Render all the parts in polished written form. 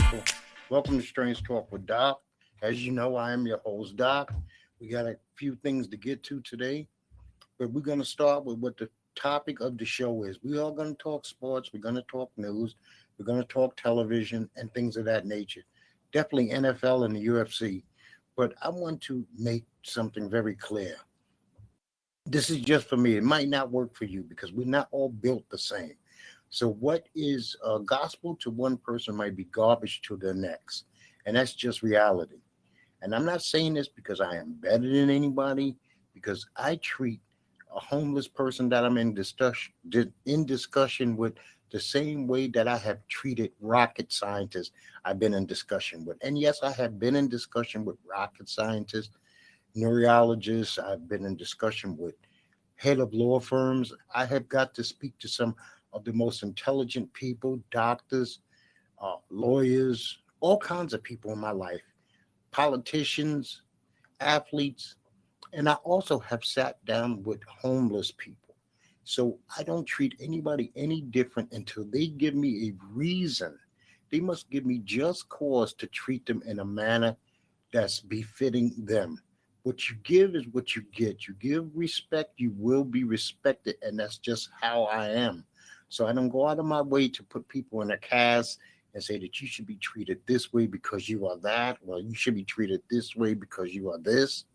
people. Welcome to Strange Talk with Doc. As you know, I am your host, Doc. We got a few things to get to today, but we're going to start with what the topic of the show is. We are going to talk sports, we're going to talk news, we're going to talk television and things of that nature. Definitely NFL and the UFC. But I want to make something very clear. This is just for me. It might not work for you because we're not all built the same. So what is gospel to one person might be garbage to the next. And that's just reality. And I'm not saying this because I am better than anybody, because I treat a homeless person that I'm in discussion with the same way that I have treated rocket scientists I've been in discussion with. And yes, I have been in discussion with rocket scientists, neurologists. I've been in discussion with head of law firms. I have got to speak to some of the most intelligent people, doctors, lawyers, all kinds of people in my life, politicians, athletes, and I also have sat down with homeless people. So I don't treat anybody any different until they give me a reason. They must give me just cause to treat them in a manner that's befitting them. What you give is what you get. You give respect, you will be respected, and that's just how I am. So I don't go out of my way to put people in a cast and say that you should be treated this way because you are that, or you should be treated this way because you are this.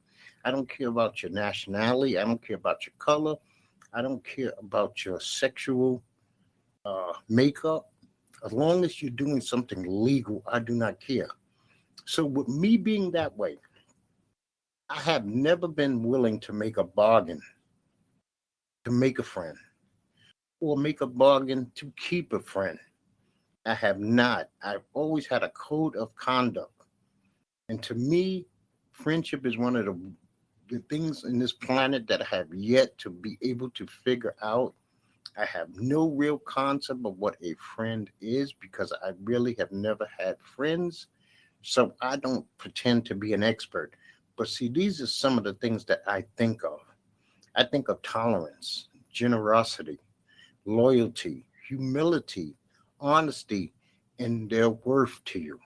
I don't care about your nationality. I don't care about your color. I don't care about your sexual makeup. As long as you're doing something legal, I do not care. So with me being that way, I have never been willing to make a bargain to make a friend or make a bargain to keep a friend. I have not. I've always had a code of conduct. And to me, friendship is one of the things in this planet that I have yet to be able to figure out. I have no real concept of what a friend is because I really have never had friends. So I don't pretend to be an expert. But see, these are some of the things that I think of. I think of tolerance, generosity, loyalty, humility, honesty, and their worth to you.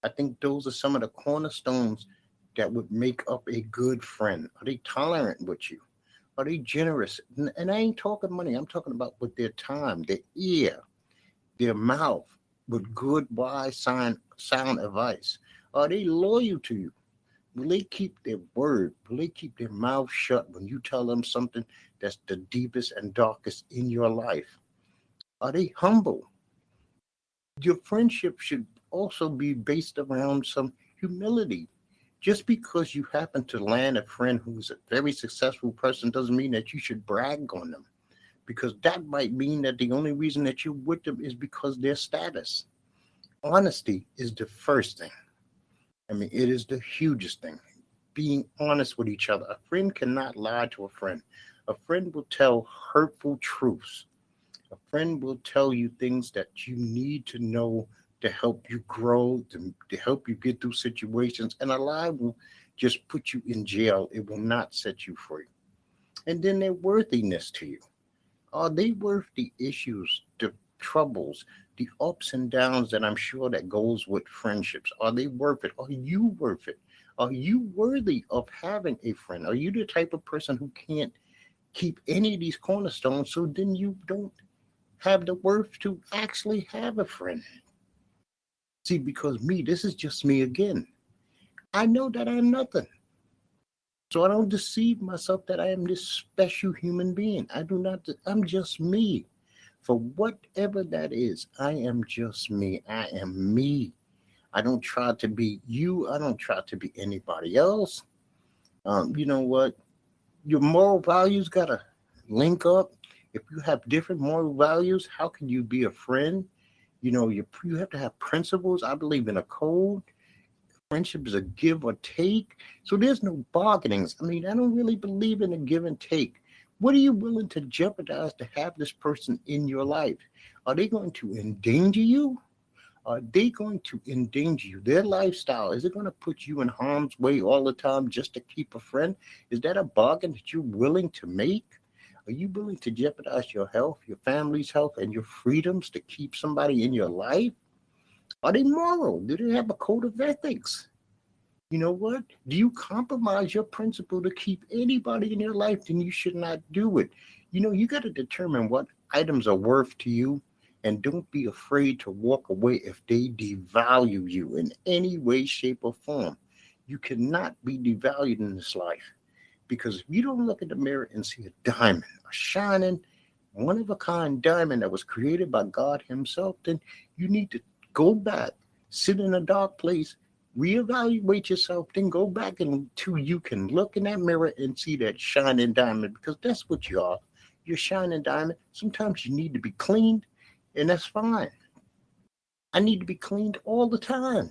I think those are some of the cornerstones that would make up a good friend. Are they tolerant with you? Are they generous? And I ain't talking money. I'm talking about with their time, their ear, their mouth, with good, wise, sound advice. Are they loyal to you? Will they keep their word? Will they keep their mouth shut when you tell them something that's the deepest and darkest in your life? Are they humble? Your friendship should also be based around some humility. Just because you happen to land a friend who's a very successful person doesn't mean that you should brag on them, because that might mean that the only reason that you're with them is because their status. Honesty is the first thing. I mean, it is the hugest thing. Being honest with each other. A friend cannot lie to a friend. A friend will tell hurtful truths. A friend will tell you things that you need to know to help you grow, to help you get through situations. And a lie will just put you in jail. It will not set you free. And then their worthiness to you. Are they worth the issues, the troubles, the ups and downs that I'm sure that goes with friendships? Are they worth it? Are you worth it? Are you worthy of having a friend? Are you the type of person who can't keep any of these cornerstones, so then you don't have the worth to actually have a friend? See, because this is just me again. I know that I'm nothing. So I don't deceive myself that I am this special human being. I do not. I'm just me. For whatever that is, I am just me. I am me. I don't try to be you. I don't try to be anybody else. You know what? Your moral values got to link up. If you have different moral values, how can you be a friend? You know, you have to have principles. I believe in a code. Friendship is a give or take. So there's no bargainings. I mean, I don't really believe in a give and take. What are you willing to jeopardize to have this person in your life? Are they going to endanger you? Are they going to endanger you? Their lifestyle, is it going to put you in harm's way all the time just to keep a friend? Is that a bargain that you're willing to make? Are you willing to jeopardize your health, your family's health, and your freedoms to keep somebody in your life? Are they moral? Do they have a code of ethics? You know what? Do you compromise your principle to keep anybody in your life? Then you should not do it. You got to determine what items are worth to you, and don't be afraid to walk away if they devalue you in any way, shape, or form. You cannot be devalued in this life, because if you don't look in the mirror and see a diamond, a shining, one-of-a-kind diamond that was created by God himself, then you need to go back, sit in a dark place, reevaluate yourself, then go back until you can look in that mirror and see that shining diamond, because that's what you are. You're shining diamond. Sometimes you need to be cleaned, and that's fine. I need to be cleaned all the time.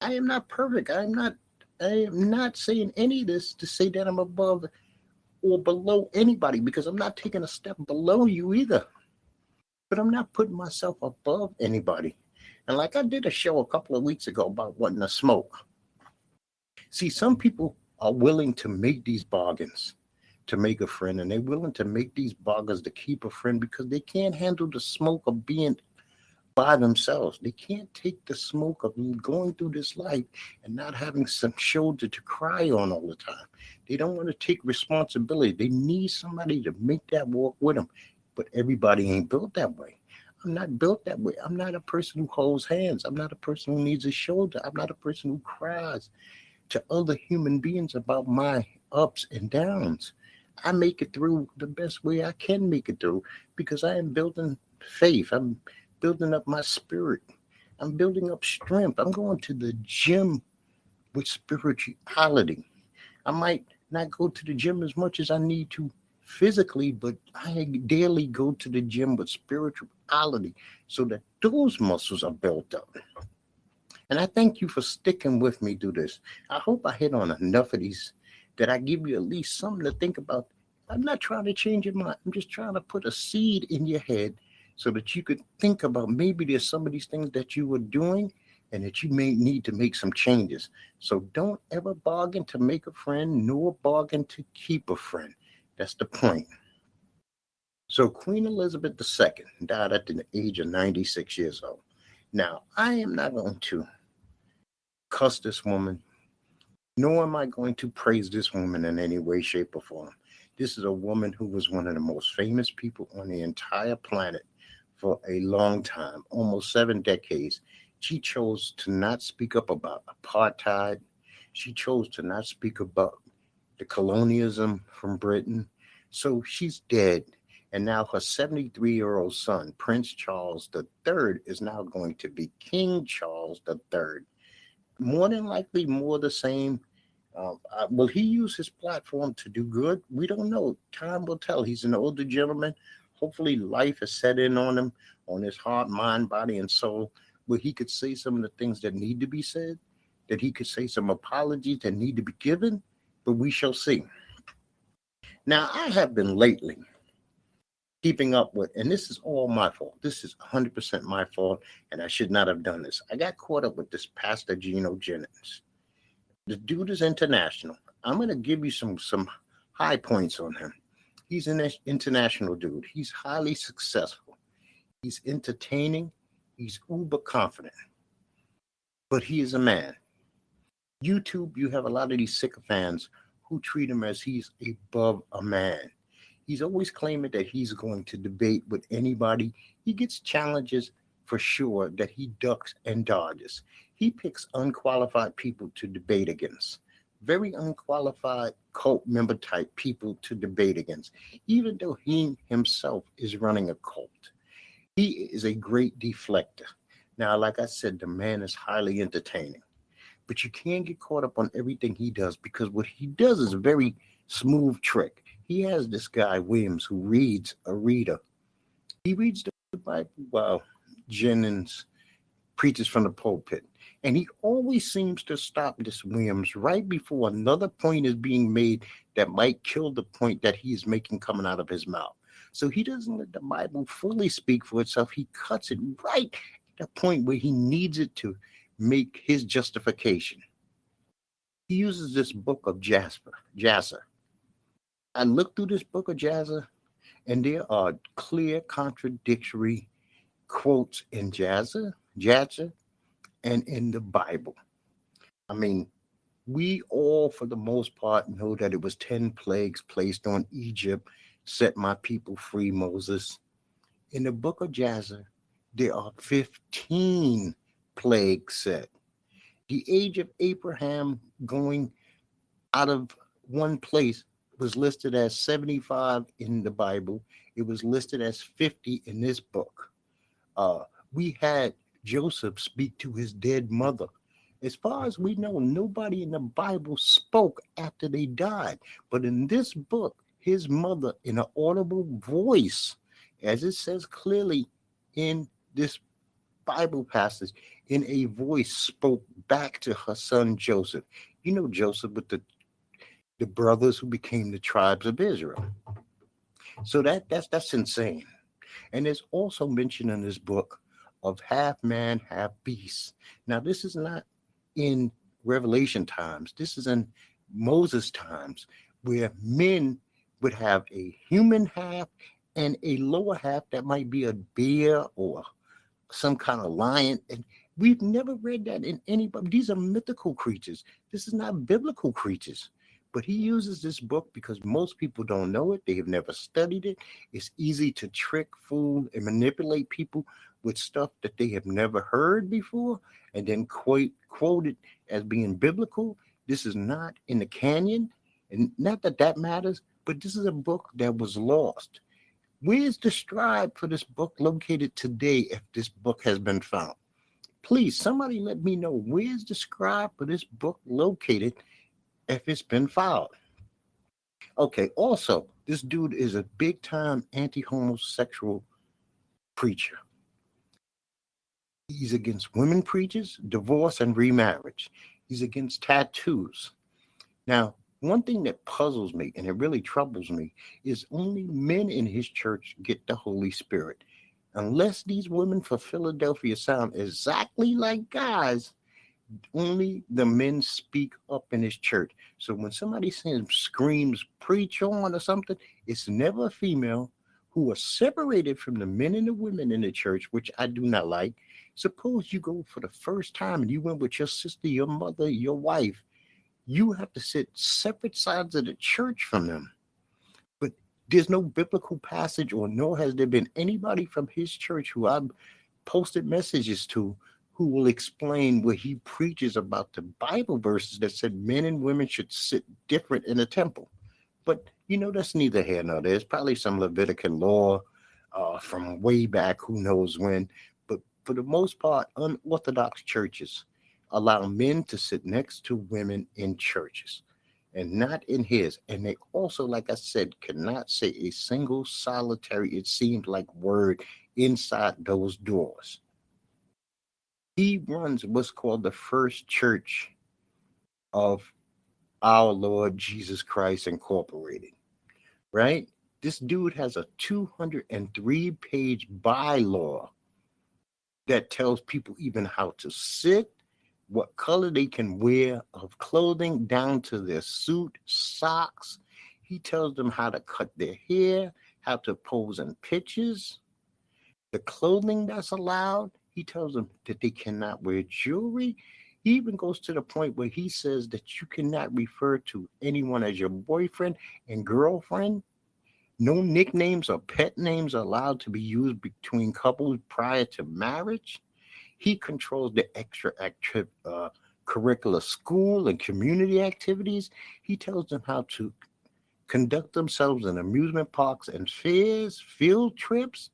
I am not perfect. I am not saying any of this to say that I'm above or below anybody, because I'm not taking a step below you either. But I'm not putting myself above anybody. And like I did a show a couple of weeks ago about wanting to smoke. See, some people are willing to make these bargains to make a friend, and they're willing to make these bargains to keep a friend because they can't handle the smoke of being by themselves. They can't take the smoke of going through this life and not having some shoulder to cry on all the time. They don't want to take responsibility. They need somebody to make that walk with them. But everybody ain't built that way. I'm not built that way. I'm not a person who holds hands. I'm not a person who needs a shoulder. I'm not a person who cries to other human beings about my ups and downs. I make it through the best way I can make it through, because I am building faith. I'm building up my spirit. I'm building up strength. I'm going to the gym with spirituality. I might not go to the gym as much as I need to physically, but I daily go to the gym with spirituality so that those muscles are built up. And I thank you for sticking with me through this. I hope I hit on enough of these that I give you at least something to think about. I'm not trying to change your mind. I'm just trying to put a seed in your head so that you could think about maybe there's some of these things that you were doing and that you may need to make some changes. So don't ever bargain to make a friend, nor bargain to keep a friend. That's the point. So Queen Elizabeth II died at the age of 96 years old. Now, I am not going to cuss this woman, nor am I going to praise this woman in any way, shape, or form. This is a woman who was one of the most famous people on the entire planet for a long time, almost 7 decades. She chose to not speak up about apartheid. She chose to not speak about the colonialism from Britain. So she's dead. And now her 73-year-old son, Prince Charles III, is now going to be King Charles III. More than likely, more the same. Will he use his platform to do good? We don't know. Time will tell. He's an older gentleman. Hopefully life has set in on him, on his heart, mind, body, and soul, where he could say some of the things that need to be said, that he could say some apologies that need to be given, but we shall see. Now, I have been lately keeping up with, and this is all my fault. This is 100% my fault, and I should not have done this. I got caught up with this pastorginojennings. The dude is international. I'm going to give you some high points on him. He's an international dude. He's highly successful. He's entertaining. He's uber confident. But he is a man. YouTube, you have a lot of these sycophants who treat him as he's above a man. He's always claiming that he's going to debate with anybody. He gets challenges for sure that he ducks and dodges. He picks unqualified people to debate against. Very unqualified cult member type people to debate against, even though he himself is running a cult. He is a great deflector. Now, like I said, the man is highly entertaining, but you can't get caught up on everything he does, because what he does is a very smooth trick. He has this guy, Williams, who reads a reader. He reads the Bible while Jennings preaches from the pulpit. And he always seems to stop this Williams right before another point is being made that might kill the point that he's making coming out of his mouth. So he doesn't let the Bible fully speak for itself. He cuts it right at the point where he needs it to make his justification. He uses this book of Jasher. I looked through this book of Jasher, and there are clear contradictory quotes in Jasher Jazer, and in the Bible. I mean, we all, for the most part, know that it was 10 plagues placed on Egypt, set my people free, Moses. In the book of Jazer, there are 15 plagues set. The age of Abraham going out of one place was listed as 75 in the Bible. It was listed as 50 in this book. We had Joseph speak to his dead mother. As far as we know, nobody in the Bible spoke after they died. But in this book, his mother, in an audible voice, as it says clearly in this Bible passage, in a voice spoke back to her son Joseph. You know Joseph with the brothers who became the tribes of Israel. So that's insane. And there's also mention in this book of half man, half beast. Now, this is not in Revelation times. This is in Moses times, where men would have a human half and a lower half that might be a bear or some kind of lion. And we've never read that in anybody. These are mythical creatures. This is not biblical creatures. But he uses this book because most people don't know it. They have never studied it. It's easy to trick, fool, and manipulate people with stuff that they have never heard before and then quote it as being biblical. This is not in the canon. And not that that matters, but this is a book that was lost. Where's the scribe for this book located today if this book has been found? Please, somebody let me know, where's the scribe for this book located if it's been filed? Okay, also, this dude is a big-time anti-homosexual preacher. He's against women preachers, divorce, and remarriage. He's against tattoos. Now, one thing that puzzles me, and it really troubles me, is only men in his church get the Holy Spirit. Unless these women for Philadelphia sound exactly like guys, only the men speak up in his church. So when somebody screams, preach on or something, it's never a female who are separated from the men and the women in the church, which I do not like. Suppose you go for the first time and you went with your sister, your mother, your wife. You have to sit separate sides of the church from them. But there's no biblical passage, or nor has there been anybody from his church who I've posted messages to who will explain where he preaches about the Bible verses that said men and women should sit different in the temple. But, that's neither here nor there. There's probably some Levitical law from way back, who knows when. But for the most part, unorthodox churches allow men to sit next to women in churches and not in his. And they also, like I said, cannot say a single solitary, it seems like, word inside those doors. He runs what's called the First Church of Our Lord Jesus Christ Incorporated, right? This dude has a 203-page bylaw that tells people even how to sit, what color they can wear of clothing, down to their suit, socks. He tells them how to cut their hair, how to pose in pictures, the clothing that's allowed. He tells them that they cannot wear jewelry. He even goes to the point where he says that you cannot refer to anyone as your boyfriend and girlfriend. No nicknames or pet names are allowed to be used between couples prior to marriage. He controls the curricular school and community activities. He tells them how to conduct themselves in amusement parks and fairs, field trips.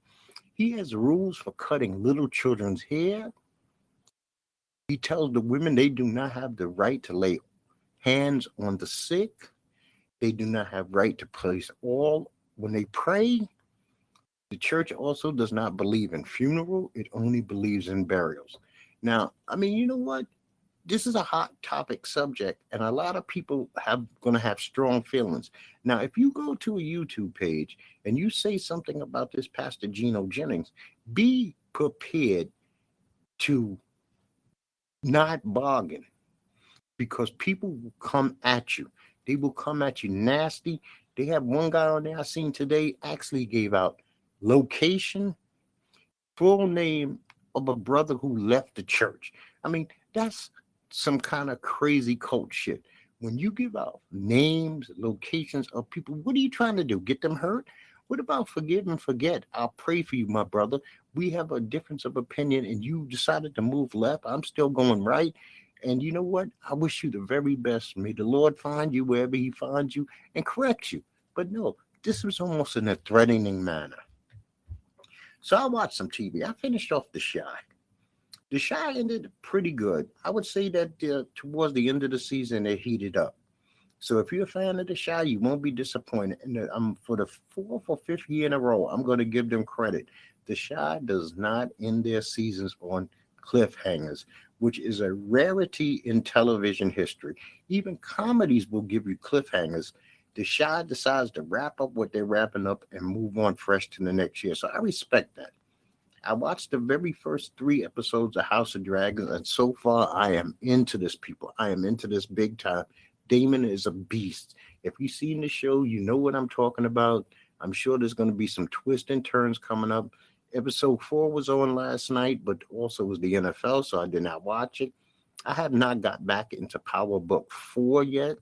He has rules for cutting little children's hair. He tells the women they do not have the right to lay hands on the sick. They do not have right to place oil when they pray. The church also does not believe in funeral. It only believes in burials. Now, you know what? This is a hot topic subject, and a lot of people going to have strong feelings. Now, if you go to a YouTube page and you say something about this pastorginojennings, be prepared to not bargain, because people will come at you. They will come at you nasty. They have one guy on there I seen today actually gave out location, full name of a brother who left the church. I mean, that's some kind of crazy cult shit. When you give out names, locations of people, what are you trying to do? Get them hurt? What about forgive and forget? I'll pray for you, my brother. We have a difference of opinion and you decided to move left. I'm still going right. And you know what? I wish you the very best. May the Lord find you wherever he finds you and correct you. But no, this was almost in a threatening manner. So I watched some TV. I finished off The Chi. The Chi ended pretty good. I would say that towards the end of the season, it heated up. So if you're a fan of The Chi, you won't be disappointed. And for the fourth or fifth year in a row, I'm going to give them credit. The Chi does not end their seasons on cliffhangers, which is a rarity in television history. Even comedies will give you cliffhangers. The Chi decides to wrap up what they're wrapping up and move on fresh to the next year. So I respect that. I watched the very first 3 episodes of House of Dragons, and so far I am into this, people. I am into this big time. Damon is a beast. If you've seen the show, you know what I'm talking about. I'm sure there's going to be some twists and turns coming up. Episode 4 was on last night, but also was the NFL, so I did not watch it. I have not got back into Power Book 4 yet.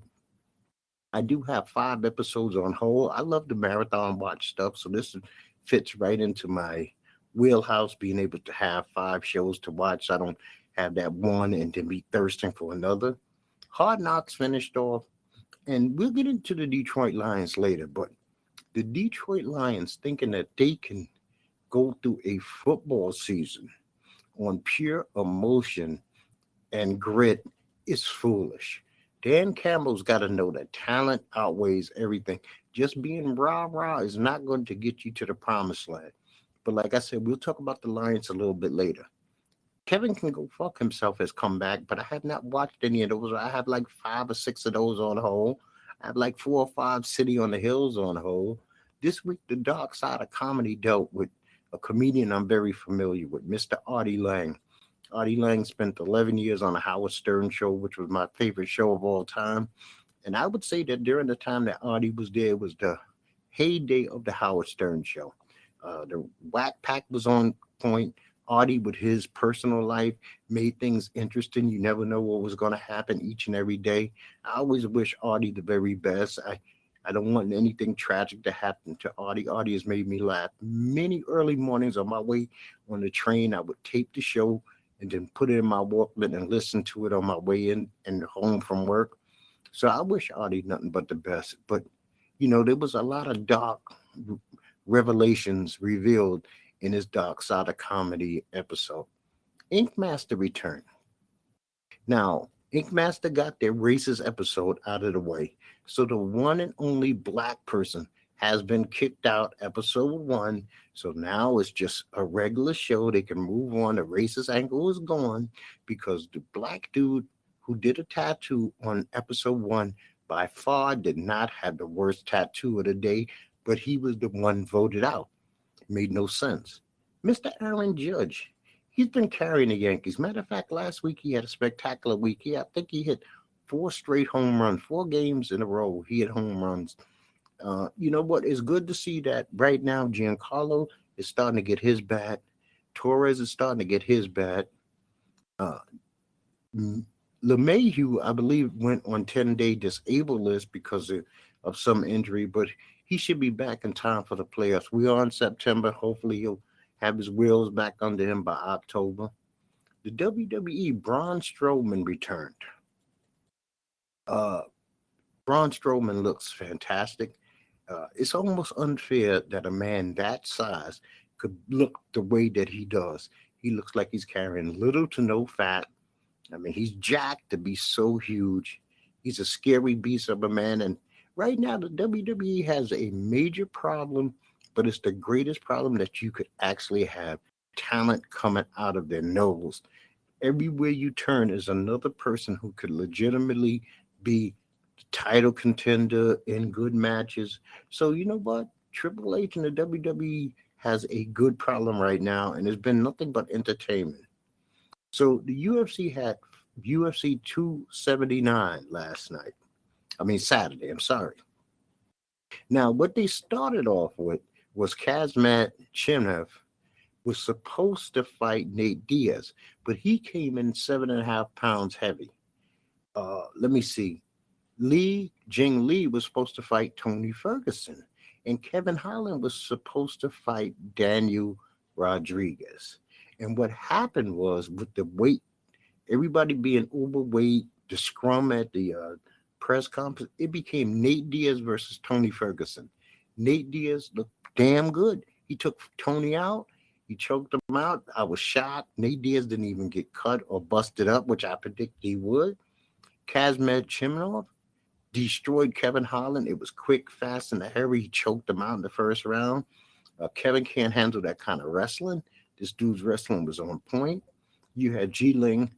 I do have 5 episodes on hold. I love the marathon watch stuff, so this fits right into my wheelhouse, being able to have 5 shows to watch. I don't have that one and then be thirsting for another. Hard Knocks finished off, and we'll get into the Detroit Lions later, but the Detroit Lions thinking that they can go through a football season on pure emotion and grit is foolish. Dan Campbell's got to know that talent outweighs everything. Just being rah-rah is not going to get you to the promised land. But like I said, we'll talk about the Lions a little bit later. Kevin Can Go Fuck Himself has come back, but I have not watched any of those. I have like 5 or 6 of those on hold. I have like 4 or 5 City on the Hills on hold. This week, the dark side of comedy dealt with a comedian I'm very familiar with, Mr. Artie Lang. Artie Lang spent 11 years on the Howard Stern Show, which was my favorite show of all time. And I would say that during the time that Artie was there, it was the heyday of the Howard Stern Show. The Whack Pack was on point. Artie, with his personal life, made things interesting. You never know what was going to happen each and every day. I always wish Artie the very best. I don't want anything tragic to happen to Artie. Artie has made me laugh. Many early mornings on my way on the train, I would tape the show and then put it in my Walkman and listen to it on my way in and home from work. So I wish Artie nothing but the best. But, you know, there was a lot of dark revelations revealed in his dark side of comedy episode. Inkmaster returned. Now, Inkmaster got their racist episode out of the way. So the one and only black person has been kicked out, episode 1. So now it's just a regular show. They can move on. The racist angle is gone because the black dude who did a tattoo on episode 1 by far did not have the worst tattoo of the day, but he was the one voted out. It made no sense. Mr. Arronjudge, he's been carrying the Yankees. Matter of fact, last week he had a spectacular week. I think he hit 4 straight home runs, 4 games in a row. He hit home runs. You know what? It's good to see that right now Giancarlo is starting to get his bat. Torres is starting to get his bat. LeMahieu, I believe, went on 10-day disabled list because of some injury, but he should be back in time for the playoffs. We are in September. Hopefully he'll have his wheels back under him by October. The WWE, Braun Strowman returned. Braun Strowman looks fantastic. It's almost unfair that a man that size could look the way that he does. He looks like he's carrying little to no fat. I mean, he's jacked to be so huge. He's a scary beast of a man. And right now, the WWE has a major problem, but it's the greatest problem that you could actually have. Talent coming out of their nose. Everywhere you turn is another person who could legitimately be title contender in good matches. So you know what? Triple H and the WWE has a good problem right now, and there's been nothing but entertainment. So the UFC had UFC 279 Saturday. I'm sorry. Now, what they started off with was Kazmat Chimaev was supposed to fight Nate Diaz, but he came in 7.5 pounds heavy. Let me see. Jing Lee was supposed to fight Tony Ferguson, and Kevin Holland was supposed to fight Daniel Rodriguez. And what happened was, with the weight, everybody being overweight, the scrum at the press conference, it became Nate Diaz versus Tony Ferguson. Nate Diaz looked damn good. He took Tony out. He choked him out. I was shocked. Nate Diaz didn't even get cut or busted up, which I predicted he would. Kazmat Chimanov destroyed Kevin Holland. It was quick, fast, and a hurry. He choked him out in the first round. Kevin can't handle that kind of wrestling. This dude's wrestling was on point. You had Ji Ling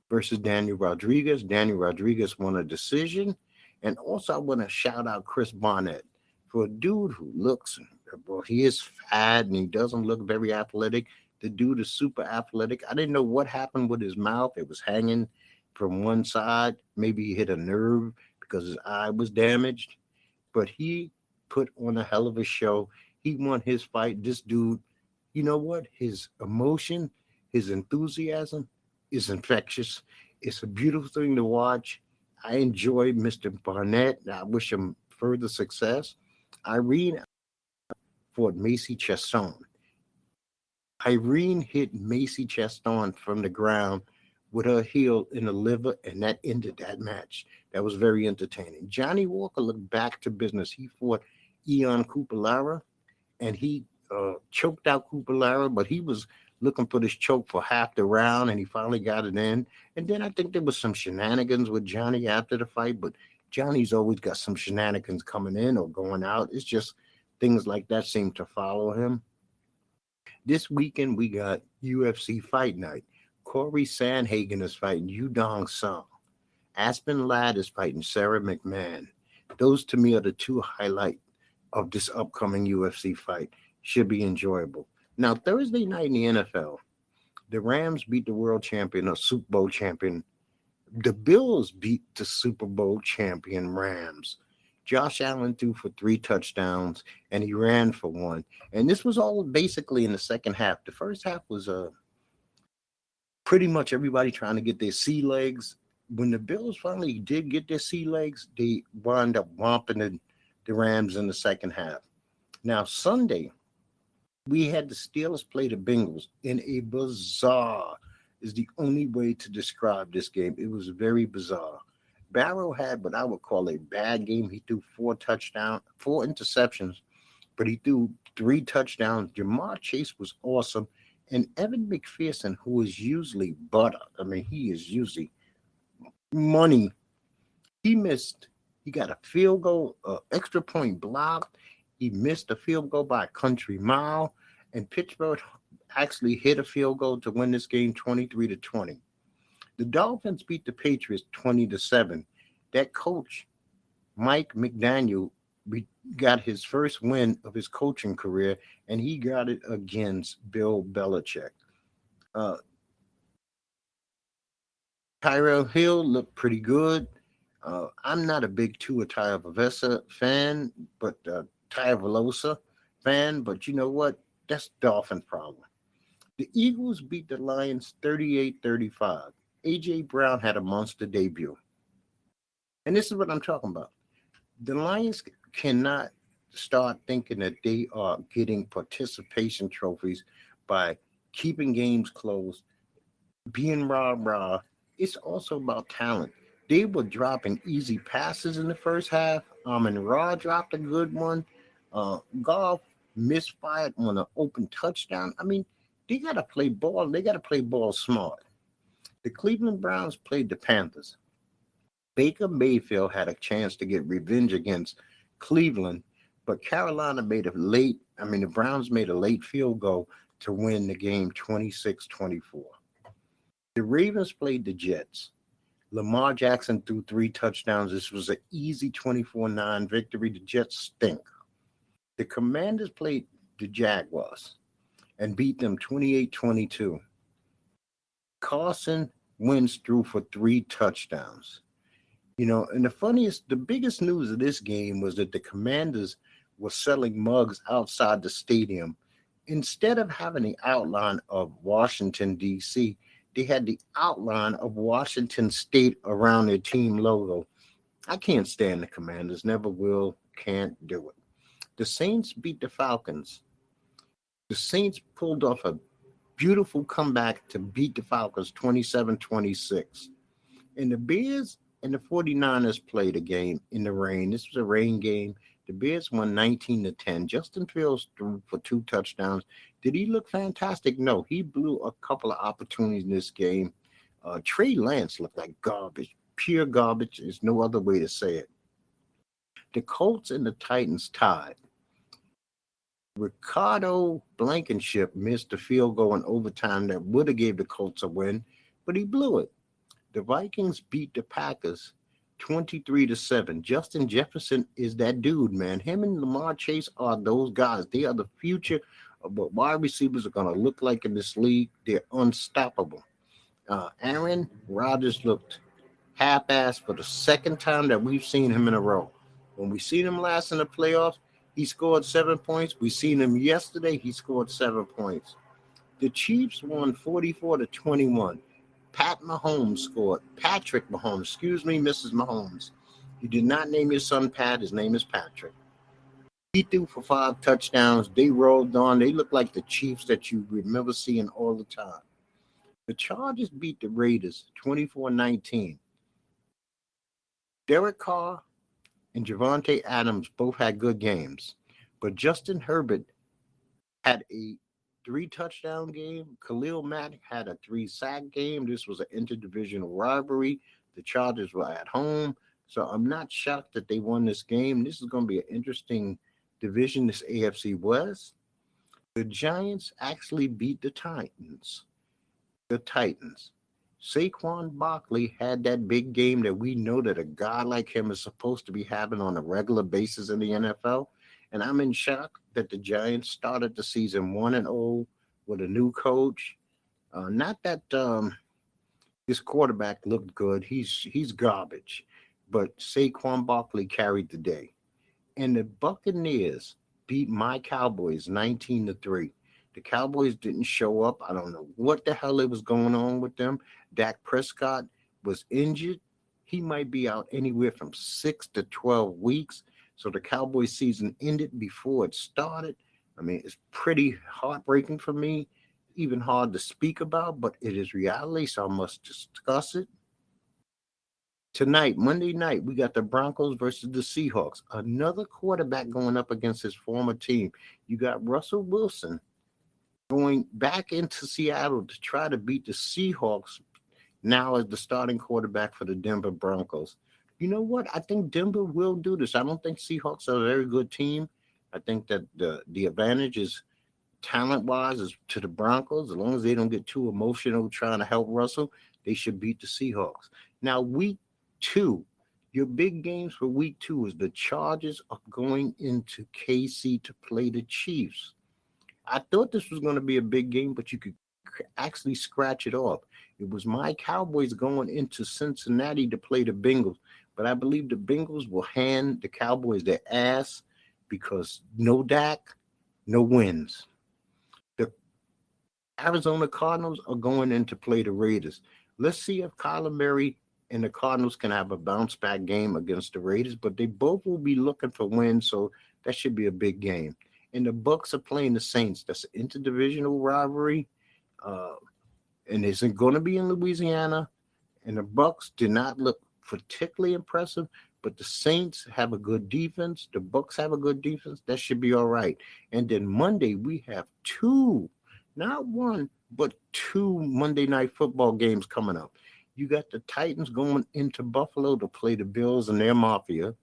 versus Daniel Rodriguez. Daniel Rodriguez won a decision. And also, I want to shout out Chris Barnett. For a dude who looks, well, he is fat and he doesn't look very athletic. The dude is super athletic. I didn't know what happened with his mouth. It was hanging from one side. Maybe he hit a nerve because his eye was damaged, but he put on a hell of a show. He won his fight. This dude, you know what? His emotion, his enthusiasm is infectious. It's a beautiful thing to watch. I enjoy Mr. Barnett. I wish him further success. Irene fought Macy Chasson. Irene hit Macy Chasson from the ground with her heel in the liver, and that ended that match. That was very entertaining. Johnny Walker looked back to business. He fought Ion Cupolara, and he choked out Cupolara, but he was looking for this choke for half the round, and he finally got it in. And then I think there was some shenanigans with Johnny after the fight, but Johnny's always got some shenanigans coming in or going out. It's just things like that seem to follow him. This weekend, we got UFC Fight Night. Corey Sandhagen is fighting Yu Dong Sung. Aspen Ladd is fighting Sarah McMahon. Those, to me, are the two highlights of this upcoming UFC fight. Should be enjoyable. Now, Thursday night in the NFL, the Rams beat the world champion or Super Bowl champion. The Bills beat the Super Bowl champion Rams. Josh Allen threw for 3 touchdowns, and he ran for 1. And this was all basically in the second half. The first half was pretty much everybody trying to get their sea legs. When the Bills finally did get their sea legs, they wound up whomping the Rams in the second half. Now, Sunday, we had the Steelers play the Bengals in a bizarre, is the only way to describe this game. It was very bizarre. Barrow had what I would call a bad game. He threw 4 interceptions, but he threw 3 touchdowns. Jamar Chase was awesome. And Evan McPherson, who is usually butter, I mean, he is usually money. He missed. He got a field goal, extra point blocked. He missed a field goal by a country mile. And Pittsburgh actually hit a field goal to win this game 23-20. The Dolphins beat the Patriots 20-7. That coach, Mike McDaniel, got his first win of his coaching career, and he got it against Bill Belichick. Tyrell Hill looked pretty good. I'm not a big Tua Tagovailoa fan, but Tagovailoa fan, but you know what? That's Dolphin problem. The Eagles beat the Lions 38-35. A.J. Brown had a monster debut. And this is what I'm talking about. The Lions cannot start thinking that they are getting participation trophies by keeping games close, being rah-rah. It's also about talent. They were dropping easy passes in the first half. Amon-Ra dropped a good one. Goff misfired on an open touchdown. I mean, they got to play ball. They got to play ball smart. The Cleveland Browns played the Panthers. Baker Mayfield had a chance to get revenge against Cleveland, but Carolina the Browns made a late field goal to win the game 26-24. The Ravens played the Jets. Lamar Jackson threw 3 touchdowns. This was an easy 24-9 victory. The Jets stink. The Commanders played the Jaguars and beat them 28-22. Carson Wentz threw for 3 touchdowns. You know, and the biggest news of this game was that the Commanders were selling mugs outside the stadium Instead of having the outline of Washington, D.C., they had the outline of Washington State around their team logo. I can't stand the Commanders, never will, can't do it. The Saints beat the Falcons. The Saints pulled off a beautiful comeback to beat the Falcons 27-26. And the Bears and the 49ers played a game in the rain. This was a rain game. The Bears won 19-10. Justin Fields threw for 2 touchdowns. Did he look fantastic? No, he blew a couple of opportunities in this game. Trey Lance looked like garbage, pure garbage. There's no other way to say it. The Colts and the Titans tied. Ricardo Blankenship missed a field goal in overtime that would have gave the Colts a win, but he blew it. The Vikings beat the Packers 23-7. Justin Jefferson is that dude, man. Him and Lamar Chase are those guys. They are the future of what wide receivers are going to look like in this league. They're unstoppable. Aaron Rodgers looked half-assed for the second time that we've seen him in a row. When we seen him last in the playoffs, he scored 7 points. We seen him yesterday. He scored 7 points. The Chiefs won 44-21. Patrick Mahomes, Mrs. Mahomes. You did not name your son Pat. His name is Patrick. He threw for 5 touchdowns. They rolled on. They look like the Chiefs that you remember seeing all the time. The Chargers beat the Raiders 24-19. Derek Carr and Javonte Adams both had good games, but Justin Herbert had a 3-touchdown game. Khalil Mack had a 3-sack game. This was an interdivisional rivalry. The Chargers were at home, so I'm not shocked that they won this game. This is going to be an interesting division, this AFC West. The Giants actually beat the Titans. Saquon Barkley had that big game that we know that a guy like him is supposed to be having on a regular basis in the NFL. And I'm in shock that the Giants started the season 1-0 with a new coach. Not that this quarterback looked good. He's garbage. But Saquon Barkley carried the day. And the Buccaneers beat my Cowboys 19-3. The Cowboys didn't show up. I don't know what the hell it was going on with them. Dak Prescott was injured. He might be out anywhere from 6 to 12 weeks. So the Cowboys season ended before it started. I mean, it's pretty heartbreaking for me, even hard to speak about, but it is reality, so I must discuss it. Tonight, Monday night, we got the Broncos versus the Seahawks. Another quarterback going up against his former team. You got Russell Wilson going back into Seattle to try to beat the Seahawks now as the starting quarterback for the Denver Broncos. You know what? I think Denver will do this. I don't think Seahawks are a very good team. I think that the advantage is talent-wise is to the Broncos. As long as they don't get too emotional trying to help Russell, they should beat the Seahawks. Now, week 2, your big games for week 2 is the Chargers are going into KC to play the Chiefs. I thought this was going to be a big game, but you could actually scratch it off. It was my Cowboys going into Cincinnati to play the Bengals, but I believe the Bengals will hand the Cowboys their ass because no Dak, no wins. The Arizona Cardinals are going in to play the Raiders. Let's see if Kyler Murray and the Cardinals can have a bounce-back game against the Raiders, but they both will be looking for wins, so that should be a big game. And the Bucs are playing the Saints. That's an interdivisional rivalry, and it's going to be in Louisiana. And the Bucs did not look particularly impressive, but the Saints have a good defense. The Bucs have a good defense. That should be all right. And then Monday we have 2, not 1, but 2 Monday Night Football games coming up. You got the Titans going into Buffalo to play the Bills and their Mafia.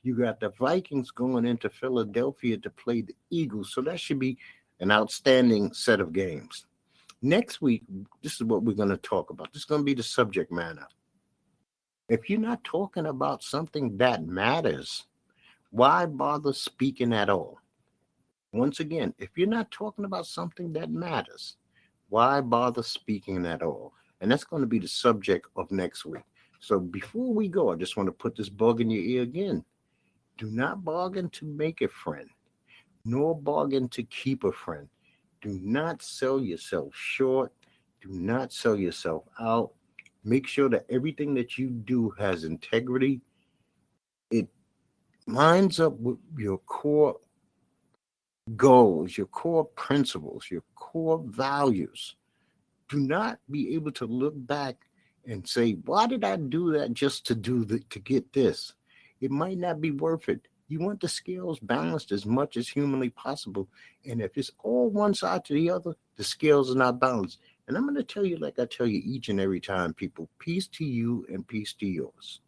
You got the Vikings going into Philadelphia to play the Eagles. So that should be an outstanding set of games. Next week, this is what we're going to talk about. This is going to be the subject matter. If you're not talking about something that matters, why bother speaking at all? Once again, if you're not talking about something that matters, why bother speaking at all? And that's going to be the subject of next week. So before we go, I just want to put this bug in your ear again. Do not bargain to make a friend, nor bargain to keep a friend. Do not sell yourself short. Do not sell yourself out. Make sure that everything that you do has integrity. It lines up with your core goals, your core principles, your core values. Do not be able to look back and say, why did I do that just to get this? It might not be worth it. You want the scales balanced as much as humanly possible. And if it's all one side to the other, the scales are not balanced. And I'm going to tell you, like I tell you each and every time, people, peace to you and peace to yours.